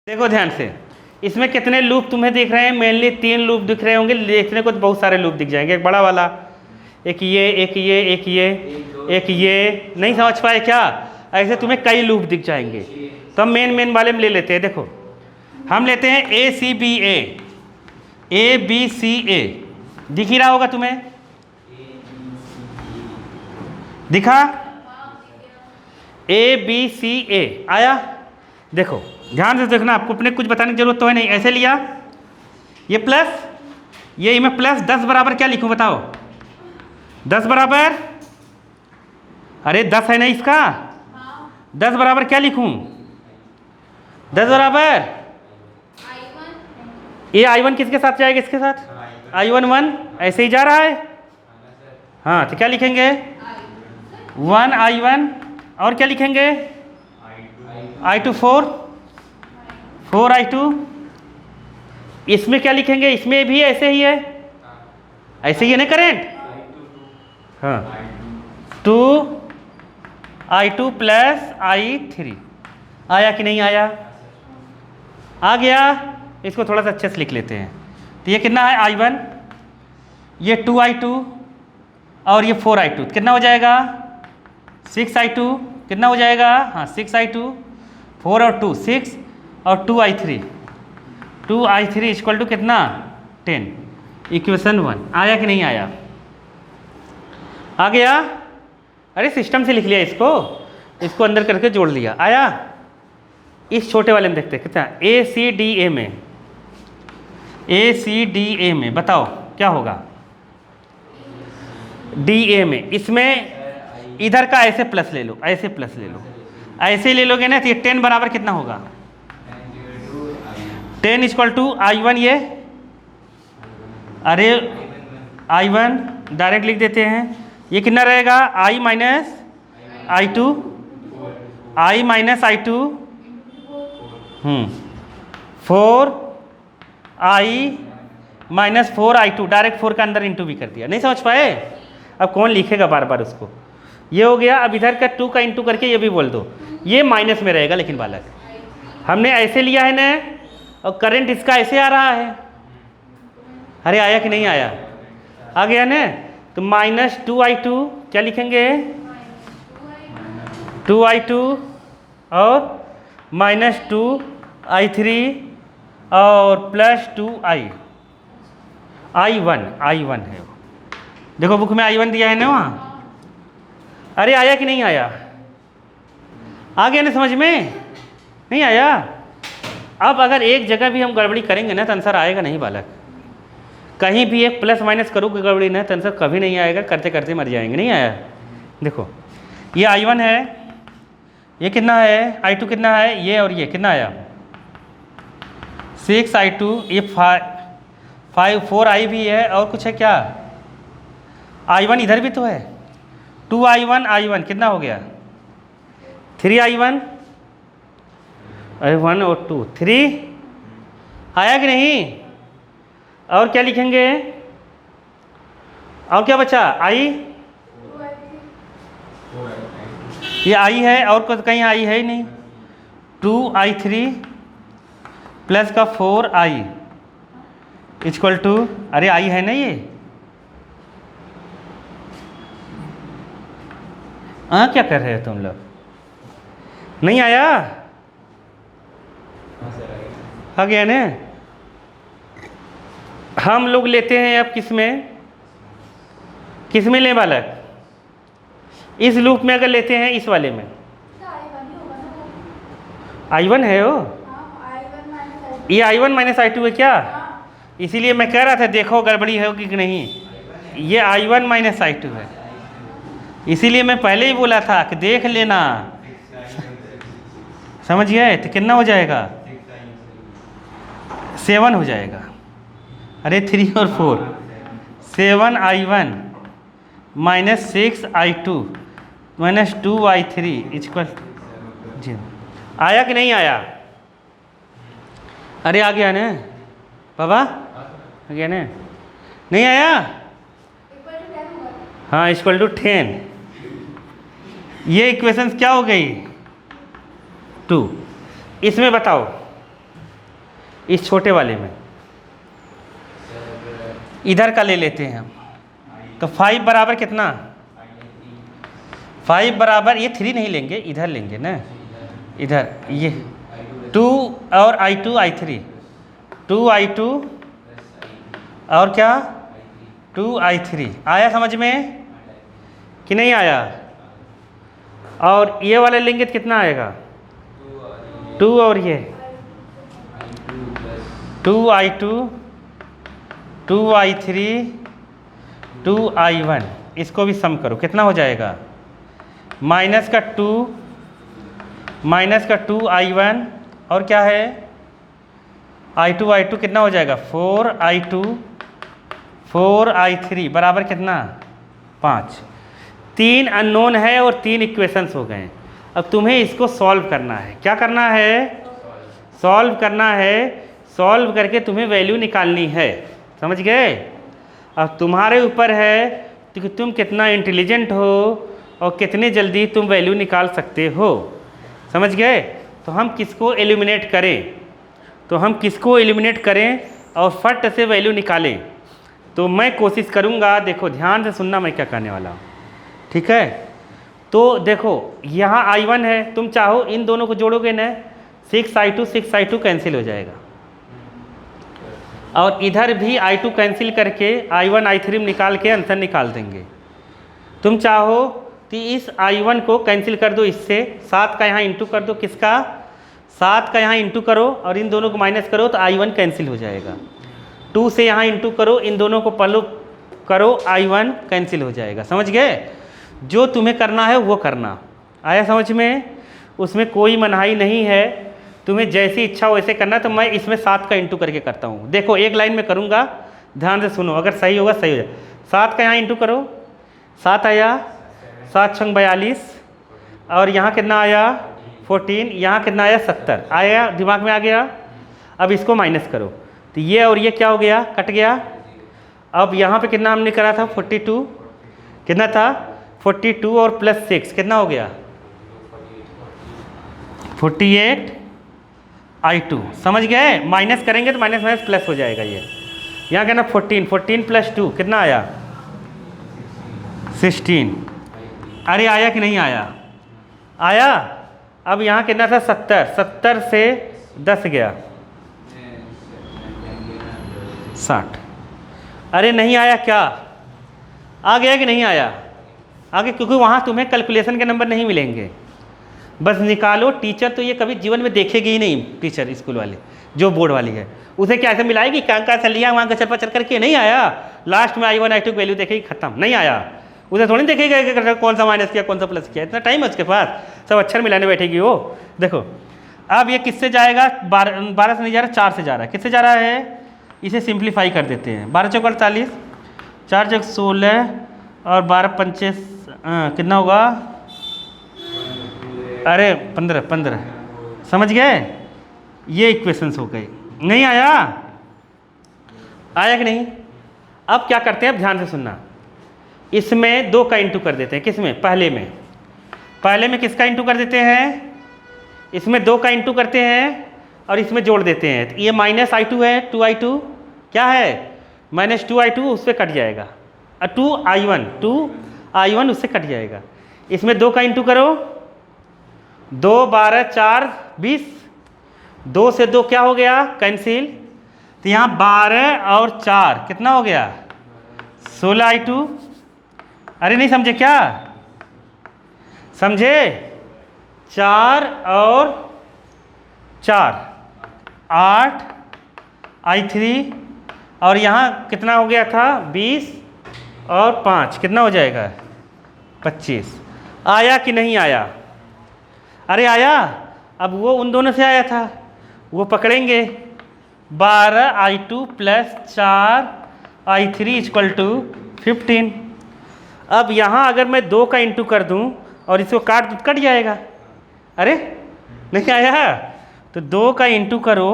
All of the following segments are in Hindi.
देखो ध्यान से, इसमें कितने लूप तुम्हें दिख रहे हैं? मेनली 3 लूप दिख रहे होंगे, देखने को तो बहुत सारे लूप दिख जाएंगे। एक बड़ा वाला, एक ये, एक ये, एक ये, एक ये। नहीं समझ पाए क्या? ऐसे तुम्हें कई लूप दिख जाएंगे। तो हम मेन वाले में ले लेते हैं। देखो हम लेते हैं ए सी बी ए दिख ही रहा होगा तुम्हें, दिखा? ABCA आया। देखो ध्यान से देखना, आपको अपने कुछ बताने की जरूरत तो है नहीं। ऐसे लिया, ये प्लस, ये में प्लस 10 बराबर क्या लिखूं बताओ? 10 बराबर, अरे 10 है ना इसका, 10 बराबर क्या लिखूं? 10 बराबर ये I1 किसके साथ जाएगा? इसके साथ I1 1 ऐसे ही जा रहा है। हाँ तो क्या लिखेंगे? 1 I1 और क्या लिखेंगे? I2 4 I2। इसमें क्या लिखेंगे? इसमें भी ऐसे ही है, ऐसे ही है ना करेंट। हाँ 2 I2 प्लस I3 आया कि नहीं आया? आ गया। इसको थोड़ा सा अच्छे से लिख लेते हैं। तो ये कितना है? I1, ये 2 I2 और ये 4 I2 कितना हो जाएगा? 6 I2 कितना हो जाएगा? हाँ 6 I2, 4 और 2 6 और 2 I3 इक्वल टू कितना? 10। इक्वेशन 1 आया कि नहीं आया? आ गया। अरे सिस्टम से लिख लिया इसको अंदर करके जोड़ लिया। आया। इस छोटे वाले में देखते हैं कितना? ACDA में बताओ क्या होगा? DA में, इसमें इधर का ऐसे प्लस ले लो, ऐसे प्लस ले लो, ऐसे ले लोगे ना तो ये 10 बराबर कितना होगा? 10 इक्वल टू I1, ये अरे I1 डायरेक्ट लिख देते हैं। ये कितना रहेगा? I minus I2 4 I minus 4 I2, direct 4 का अंदर इंटू भी कर दिया। नहीं समझ पाए? अब कौन लिखेगा बार बार उसको? ये हो गया। अब इधर का 2 का इंटू करके ये भी बोल दो। ये माइनस में रहेगा, लेकिन बालक हमने ऐसे लिया है ना, और करंट इसका ऐसे आ रहा है। अरे आया कि नहीं आया? आ गया ना। तो माइनस 2 I2 क्या लिखेंगे? 2 I2 और माइनस 2 I3 और प्लस 2 I1 है। देखो बुक में I1 दिया है ना वहाँ। अरे आया कि नहीं आया? आ गया ना समझ में? नहीं आया? अब अगर एक जगह भी हम गड़बड़ी करेंगे ना तो आंसर आएगा नहीं बालक। कहीं भी एक प्लस माइनस करोगे गड़बड़ी ना तो आंसर कभी नहीं आएगा, करते करते मर जाएंगे। नहीं आया? देखो ये I1 है, ये कितना है? I2 कितना है? ये और ये कितना आया? 6 I2, ये 4 I भी है, और कुछ है क्या? I1 इधर भी तो है। 2 I1 कितना हो गया? 3 I1, अरे 1 और 2 3 आया कि नहीं? और क्या लिखेंगे? और क्या बचा? ये I है, और कहीं I है ही नहीं। 2 I3 प्लस का 4 I इक्वल टू, अरे I है ना ये। क्या कर रहे हो तुम लोग? नहीं आया? आ गया ना। हम लोग लेते हैं अब किस में ले बालक? इस लूप में अगर लेते हैं, इस वाले में I1 है वो। ये I1 माइनस I2 है क्या? इसीलिए मैं कह रहा था देखो गड़बड़ी होगी कि नहीं। ये I1 माइनस I2 है, इसीलिए मैं पहले ही बोला था कि देख लेना। समझ गए? तो कितना हो जाएगा? 7 हो जाएगा। अरे 3 और 4 7 I1 minus 6 I2 minus 2 I3 equal 0। आया कि नहीं आया? अरे आ गया ना बाबा? आ गया ना? नहीं आया? हाँ इक्वल टू 10। ये इक्वेशंस क्या हो गई? 2। इसमें बताओ इस छोटे वाले में इधर का ले लेते हैं हम। तो 5 बराबर कितना, 5 बराबर, ये 3 नहीं लेंगे, इधर लेंगे ना, इधर ये 2 और I2 I3, 2I2 और क्या 2I3। आया समझ में कि नहीं आया? और ये वाले लेंगे तो कितना आएगा, 2 और ये 2I2 2I3 2I1, इसको भी सम करो, कितना हो जाएगा, माइनस का 2I1 और क्या है I2 कितना हो जाएगा, 4I3 बराबर कितना 5। 3 अननोन है और 3 इक्वेशंस हो गए। अब तुम्हें इसको सॉल्व करना है। क्या करना है, सॉल्व करना है। सॉल्व करके तुम्हें वैल्यू निकालनी है, समझ गए? अब तुम्हारे ऊपर है कि तुम कितना इंटेलिजेंट हो और कितने जल्दी तुम वैल्यू निकाल सकते हो, समझ गए? तो हम किसको एलिमिनेट करें, और फट से वैल्यू निकालें। तो मैं कोशिश करूँगा, देखो ध्यान से सुनना मैं क्या कहने वाला हूँ, ठीक है? तो देखो यहाँ I1 है, तुम चाहो इन दोनों को जोड़ोगे ना, 6I2 कैंसिल हो जाएगा, और इधर भी I2 कैंसिल करके I1 I3 निकाल के आंसर निकाल देंगे। तुम चाहो कि इस I1 को कैंसिल कर दो, इससे 7 का यहाँ इंटू कर दो, किसका 7 का यहाँ इंटू करो और इन दोनों को माइनस करो तो I1 कैंसिल हो जाएगा। 2 से यहाँ इंटू करो, इन दोनों को पहले करो, I1 कैंसिल हो जाएगा। समझ गए? जो तुम्हें करना है वो करना। आया समझ में? उसमें कोई मनाही नहीं है, तुम्हें जैसी इच्छा हो वैसे करना। तो मैं इसमें 7 का इंटू करके करता हूँ। देखो एक लाइन में करूँगा, ध्यान से सुनो, अगर सही होगा सही हो जाए। 7 का यहाँ इंटू करो, 7 आया, 7 छंग 42, और यहाँ कितना आया 14, यहाँ कितना आया 70 आया, दिमाग में आ गया। अब इसको माइनस करो, तो ये और ये क्या हो गया, कट गया। अब यहाँ पे कितना हमने करा था 42, कितना था 42 और प्लस 6 कितना हो गया 48 I2। समझ गए? माइनस करेंगे तो माइनस माइनस प्लस हो जाएगा। ये यहाँ कहना 14 प्लस 2 कितना आया 16। अरे आया कि नहीं आया? आया। अब यहाँ कितना था 70 से 10 गया 60। अरे नहीं आया क्या? आ गया कि नहीं आया? आगे, क्योंकि वहाँ तुम्हें कैलकुलेशन के नंबर नहीं मिलेंगे, बस निकालो। टीचर तो ये कभी जीवन में देखेगी ही नहीं, टीचर स्कूल वाले जो बोर्ड वाली है, उसे क्या ऐसे मिलाएगी कहाँ से लिया वहाँ कचर पचर करके? नहीं आया। लास्ट में I1 I2 वैल्यू देखेगी, खत्म, नहीं आया। उसे थोड़ी देखेगा कि कौन सा माइनस किया कौन सा प्लस किया, इतना टाइम है उसके पास, सब अक्षर मिलाने बैठेगी वो। देखो अब ये किससे जाएगा, 12 से नहीं जा रहा, 4 से जा रहा है। किससे जा रहा है? इसे सिंप्लीफाई कर देते हैं। 12 चौक 48, 4 चौक 16 और 12 पंचे कितना होगा, अरे 15। समझ गए? ये इक्वेशंस हो गई। नहीं आया? आया कि नहीं? अब क्या करते हैं, अब ध्यान से सुनना। इसमें 2 का इंटू कर देते हैं। किसमें? पहले में किसका इंटू कर देते हैं? इसमें 2 का इंटू करते हैं और इसमें जोड़ देते हैं। ये माइनस I2 है, 2I2 क्या है माइनस 2I2, उससे कट जाएगा। 2I1 उससे कट जाएगा। इसमें 2 का इंटू करो, 2 12 4 20, 2 से 2 क्या हो गया कैंसिल, तो यहाँ 12 और 4 कितना हो गया 16 I2। अरे नहीं समझे क्या? समझे? 4 और 4 8 I3, और यहाँ कितना हो गया था 20 और 5 कितना हो जाएगा 25। आया कि नहीं आया? अरे आया। अब वो उन दोनों से आया था, वो पकड़ेंगे। 12 I2 plus 4 I3 equal to 15। अब यहाँ अगर मैं 2 का इंटू कर दूँ और इसको कट जाएगा। अरे नहीं आया? तो 2 का इंटू करो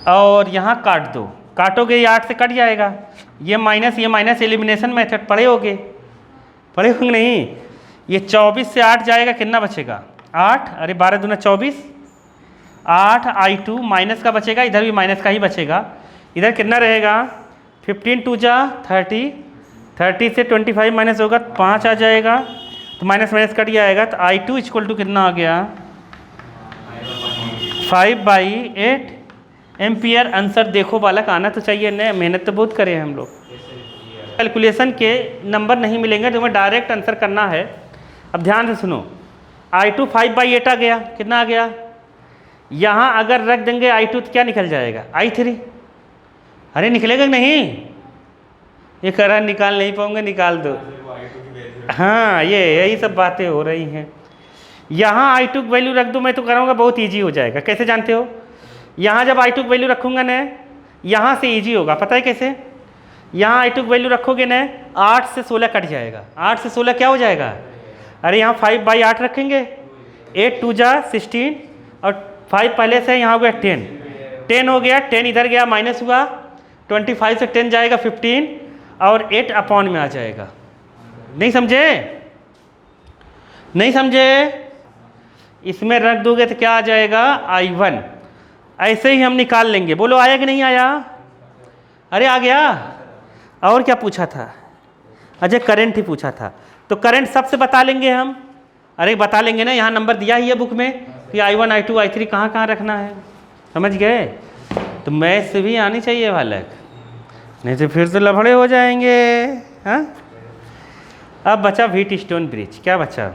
और यहाँ काट दो, काटोगे ये 8 से कट जाएगा। ये माइनस एलिमिनेशन मेथड पढ़े होंगे नहीं? ये 24 से 8 जाएगा, कितना बचेगा 8। अरे 12 दूना 24 8i2 माइनस का बचेगा, इधर भी माइनस का ही बचेगा। इधर कितना रहेगा 15 2 जा 30, 30 से 25 माइनस होगा 5 आ जाएगा, तो माइनस माइनस कट जाएगा। तो i2 इक्वल टू कितना आ गया 5/8 एम्पियर। आंसर देखो बालक, आना तो चाहिए न, मेहनत तो बहुत करे हैं हम लोग। कैलकुलेशन के नंबर नहीं मिलेंगे, तुम्हें डायरेक्ट आंसर करना है। अब ध्यान से सुनो, i2 5/8 आ गया, कितना आ गया, यहाँ अगर रख देंगे i2 तो क्या निकल जाएगा i3। अरे निकलेगा नहीं, ये करा निकाल नहीं पाऊंगे, निकाल दो। हाँ ये यही सब बातें हो रही हैं। यहाँ i2 की वैल्यू रख दूँ, मैं तो कराऊंगा, बहुत ईजी हो जाएगा। कैसे जानते हो, यहाँ जब i2 की वैल्यू रखूँगा न, यहाँ से ईजी होगा, पता है कैसे, यहाँ i2 की वैल्यू रखोगे न 8 से 16 कट जाएगा, 8 से 16 क्या हो जाएगा, अरे यहाँ 5/8 रखेंगे, 8 2 जा 16 और 5 पहले से यहाँ हो गया 10, 10 हो गया, 10 इधर गया माइनस हुआ, 25 से 10 जाएगा 15 और 8 अपॉन में आ जाएगा। नहीं समझे, नहीं समझे, इसमें रख दोगे तो क्या आ जाएगा i1। ऐसे ही हम निकाल लेंगे। बोलो आया कि नहीं आया, अरे आ गया। और क्या पूछा था, अजय करंट ही पूछा था, तो करंट सबसे बता लेंगे हम। अरे बता लेंगे ना, यहाँ नंबर दिया ही है बुक में कि i1 i2 i3 कहाँ कहाँ रखना है, समझ गए। तो मैथ्स भी आनी चाहिए बालक, नहीं तो फिर तो लफड़े हो जाएंगे। हाँ अब बचा व्हीटस्टोन ब्रिज, क्या बचा,